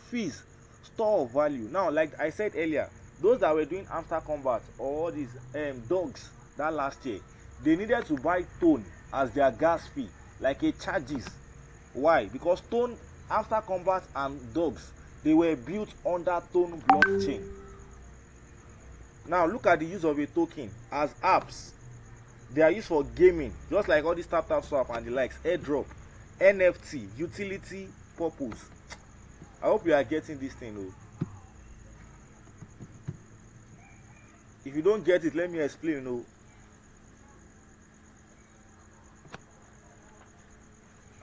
fees, store of value. Now, like I said earlier, those that were doing after combat or these dogs that last year, they needed to buy tone as their gas fee, like a charges. Why? Because tone, after combat, and dogs, they were built under tone blockchain. Now look at the use of a token as apps. They are used for gaming, just like all these tap swap and the likes, airdrop, NFT, utility purpose. I hope you are getting this thing though. If you don't get it, let me explain though.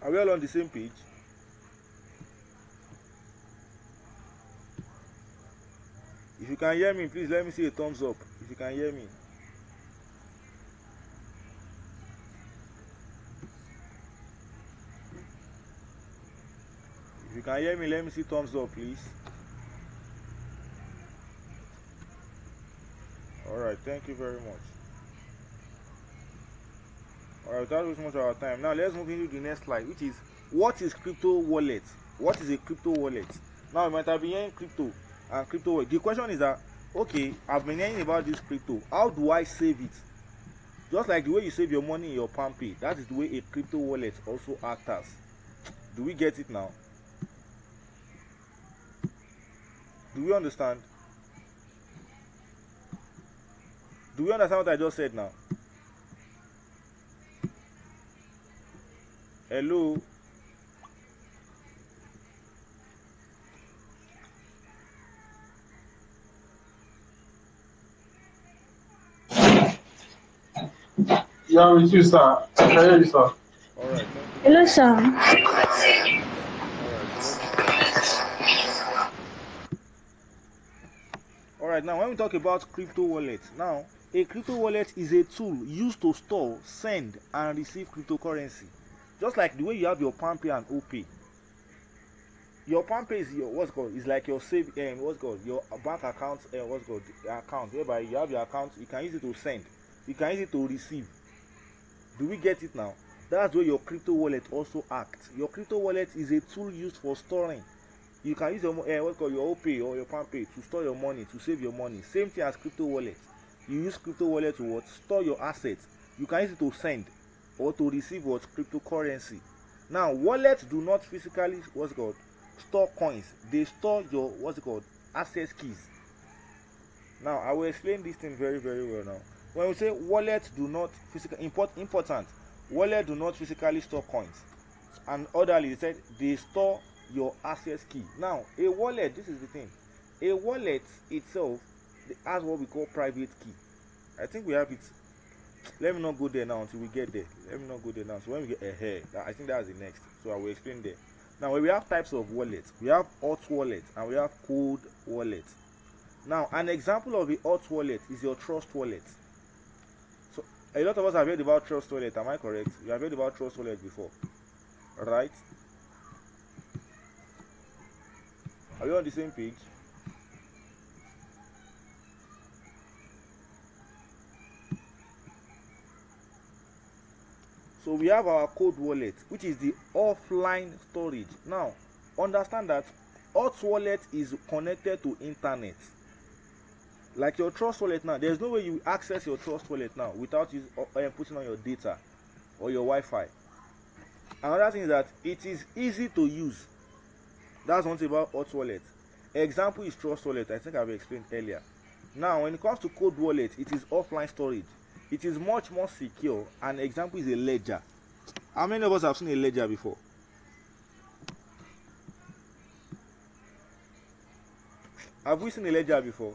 Are we all on the same page? If you can hear me, please let me see a thumbs up if you can hear me. If you can hear me, let me see thumbs up, please. Alright, thank you very much. Alright, without wasting much of our time, now let's move into the next slide, which is what is crypto wallet? What is a crypto wallet? Now you might have been hearing crypto and crypto wallet. The question is that, okay, I've been hearing about this crypto. How do I save it? Just like the way you save your money in your PalmPay, that is the way a crypto wallet also acts as. Do we get it now? Do we understand? Do we understand what I just said now? Hello? Yeah, with you, sir. I can hear you, sir. All right, thank you. Hello, sir. All right, so let me start. All right, now when we talk about crypto wallets, now a crypto wallet is a tool used to store, send, and receive cryptocurrency. Just like the way you have your PalmPay and OPay. Your PalmPay is your what's called is like your save what's called your bank account what's called account whereby you have your account, you can use it to send, you can use it to receive. Do we get it now? That's where your crypto wallet also acts. Your crypto wallet is a tool used for storing. You can use your what's called your OPay or your PalmPay to store your money, to save your money. Same thing as crypto wallet. You use crypto wallet to what? Store your assets. You can use it to send or to receive what? Cryptocurrency. Now, wallets do not physically what's called store coins. They store your what's it called access keys. Now I will explain this thing very well now. When we say wallets do not physically important, wallet do not physically store coins, and orderly they said they store your access key. Now a wallet, this is the thing, a wallet itself has what we call private key. I think we have it. Let me not go there now until we get there. Let me not go there now. So when we get ahead, I think that's the next. So I will explain there. Now when we have types of wallets, we have hot wallet and we have cold wallet. Now an example of a hot wallet is your Trust wallet. So a lot of us have heard about Trust wallet, am I correct? You have heard about Trust wallet before, right? Are we on the same page? So we have our cold wallet, which is the offline storage. Now understand that hot wallet is connected to internet. Like your Trust wallet now, there's no way you access your Trust wallet now without putting on your data or your Wi-Fi. Another thing is that it is easy to use. That's one thing about hot wallet. Example is Trust wallet. I think I've explained earlier. Now when it comes to cold wallet, it is offline storage. It is much more secure. An example is a ledger. How many of us have seen a ledger before? Have we seen a ledger before?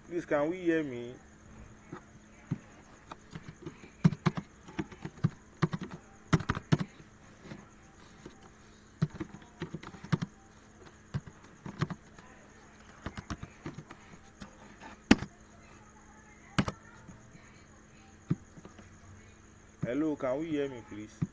Please, can we hear me? Hello, can we hear me, please?